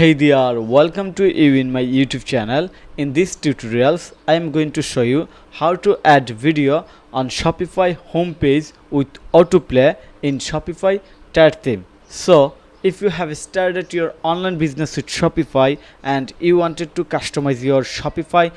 Hey there, welcome to you in my YouTube channel. In these tutorials, I am going to show you how to add video on Shopify homepage with autoplay in Shopify tag theme. So, if you have started your online business with Shopify and you wanted to customize your Shopify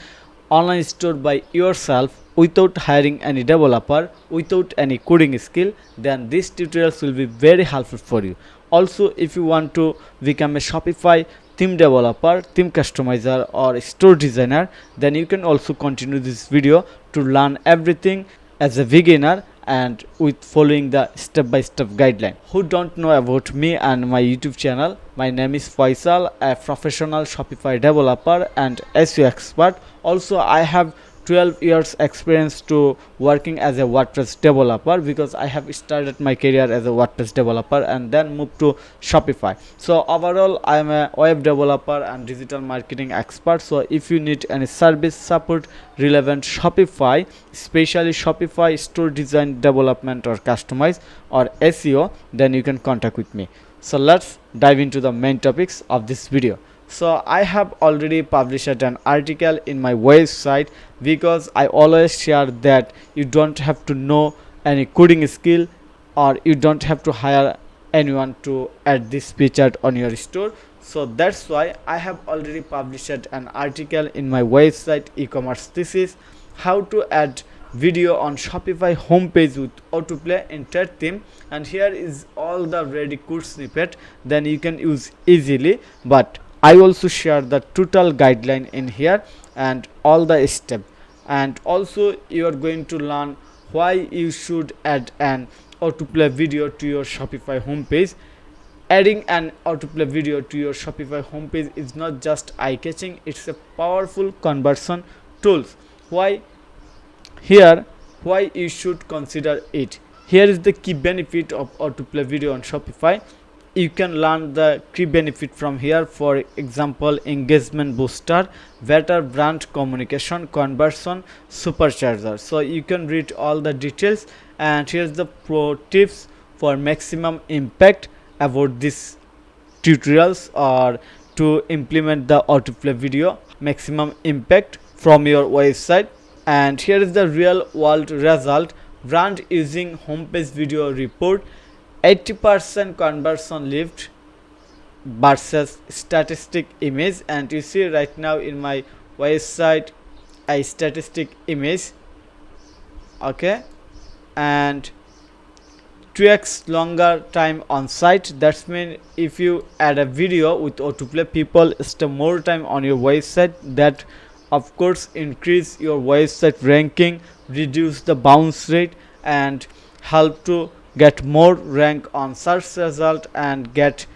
online store by yourself without hiring any developer, without any coding skill, then these tutorials will be very helpful for you. Also, if you want to become a Shopify theme developer, theme customizer or store designer, then you can also continue this video to learn everything as a beginner and with following the step-by-step guideline. Who don't know about me and my YouTube channel, my name is Foysal, a professional Shopify developer and SEO expert. Also, I have 12 years experience to working as a WordPress developer, because I have started my career as a WordPress developer and then moved to Shopify. So overall, I am a web developer and digital marketing expert. So if you need any service support relevant Shopify, especially Shopify store design, development or customize or SEO, then you can contact with me. So let's dive into the main topics of this video. So I have already published an article in my website, because I always share that you don't have to know any coding skill or you don't have to hire anyone to add this picture on your store. So that's why I have already published an article in my website eCommerce. This is how to add video on Shopify homepage with autoplay in tag theme, and here is all the ready code snippet, then you can use easily. But I also share the total guideline in here and all the step, and also you are going to learn why you should add an autoplay video to your Shopify homepage. Adding an autoplay video to your Shopify homepage is not just eye-catching, it's a powerful conversion tool. Why you should consider it? Here is the key benefit of autoplay video on Shopify. You can learn the key benefit from here. For example, engagement booster, better brand communication, conversion supercharger. So you can read all the details, and here's the pro tips for maximum impact about these tutorials or to implement the autoplay video maximum impact from your website. And here is the real world result. Brand using homepage video report 80% conversion lift versus statistic image. And you see right now in my website a statistic image, okay, and 2x longer time on site. That's mean if you add a video with autoplay, people stay more time on your website. That of course increase your website ranking, reduce the bounce rate, and help to get more rank on search result and get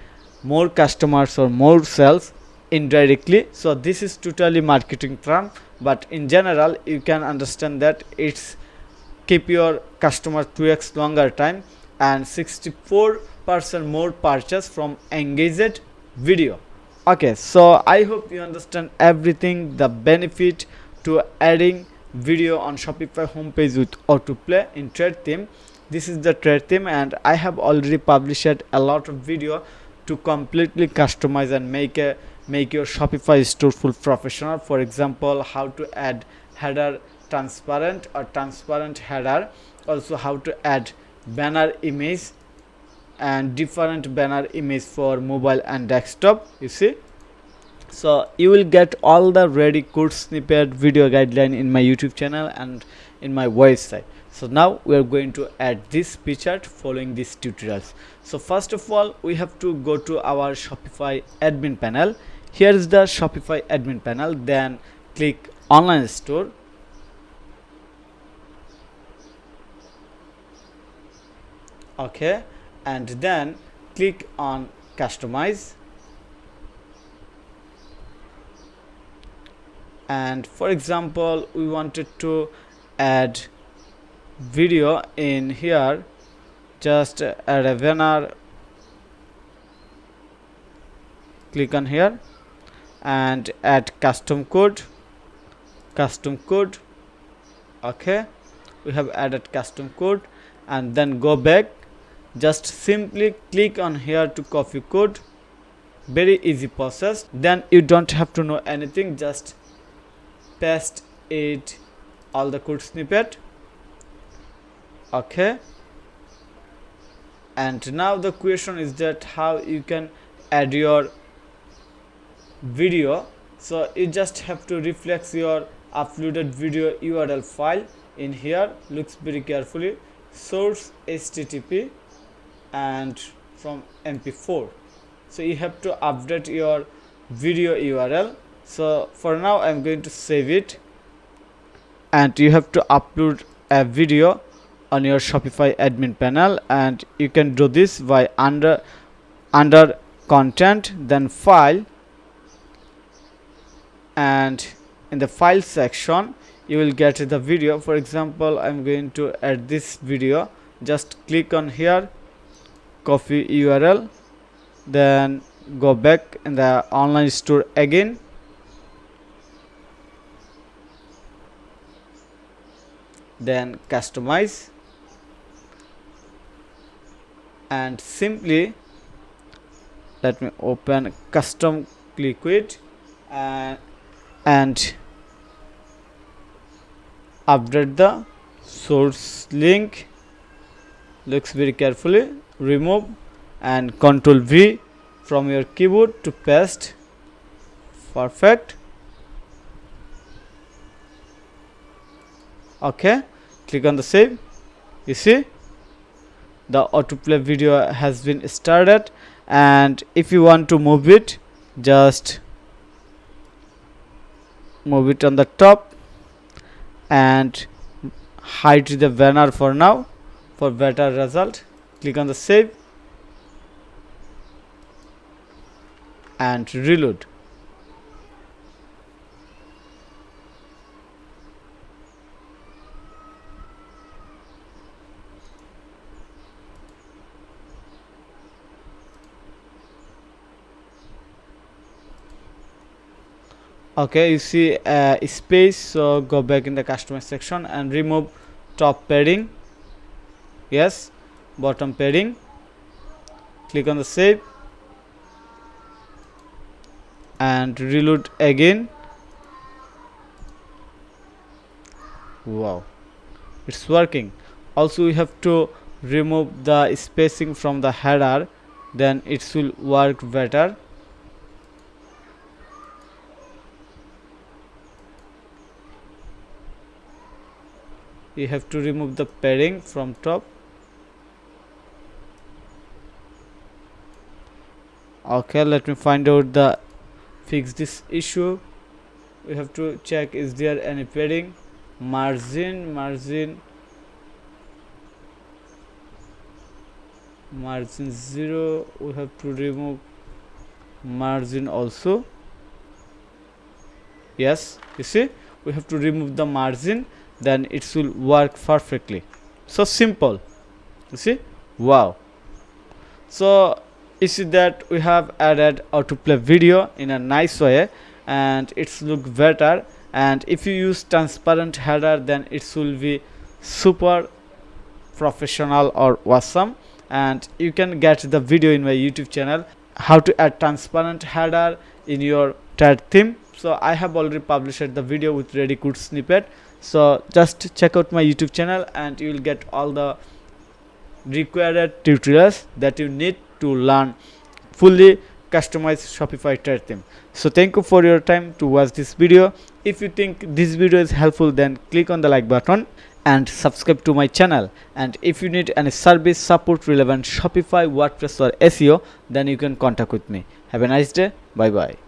more customers or more sales indirectly. So this is totally marketing term, but in general you can understand that it's keep your customer 2x longer time and 64% more purchase from engaged video. Okay, so I hope you understand everything, the benefit to adding video on Shopify homepage with autoplay in trade theme. This is the trade theme, and I have already published a lot of video to completely customize and make your Shopify store full professional. For example, how to add header transparent or transparent header, also how to add banner image and different banner image for mobile and desktop, you see. So you will get all the ready code snippet video guideline in my YouTube channel and in my website. So now we are going to add this picture following these tutorials. So first of all, we have to go to our Shopify admin panel. Here is the Shopify admin panel, then click online store. Okay, and then click on customize, and for example we wanted to add video in here. Just add a banner, click on here and add custom code. Okay, we have added custom code, and then go back. Just simply click on here to copy code very easy process. Then you don't have to know anything, just paste it all the code snippet. Okay, and now the question is that how you can add your video. So you just have to reflex your uploaded video URL file in here. Looks very carefully, source HTTP and from MP4. So you have to update your video URL. So for now I'm going to save it, and you have to upload a video on your Shopify admin panel, and you can do this by under content, then file, and in the file section you will get the video. For example, I'm going to add this video. Just click on here, copy URL, then go back in the online store again, then customize, and simply let me open custom liquid and update the source link. Looks very carefully, remove and Ctrl V from your keyboard to paste. Perfect. Okay, click on the save. You see the autoplay video has been started, and if you want to move it, just move it on the top and hide the banner for now for better result. Click on the save and reload. Okay, you see space, so go back in the customer section and remove top padding, yes, bottom padding. Click on the save and reload again. Wow, it's working. Also we have to remove the spacing from the header, then it will work better. You have to remove the padding from top. Okay, let me find out the fix this issue. We have to check is there any padding. Margin 0. We have to remove margin also. Yes, you see, we have to remove the margin, then it will work perfectly. So simple, you see. Wow. So you see that we have added autoplay video in a nice way, and it's look better. And if you use transparent header, then it will be super professional or awesome. And you can get the video in my YouTube channel, how to add transparent header in your tag theme. So I have already published the video with ready code snippet. So just check out my YouTube channel and you will get all the required tutorials that you need to learn fully customized Shopify tag theme. So thank you for your time to watch this video. If you think this video is helpful, then click on the like button and subscribe to my channel. And if you need any service support relevant Shopify, WordPress or SEO, then you can contact with me. Have a nice day. Bye bye.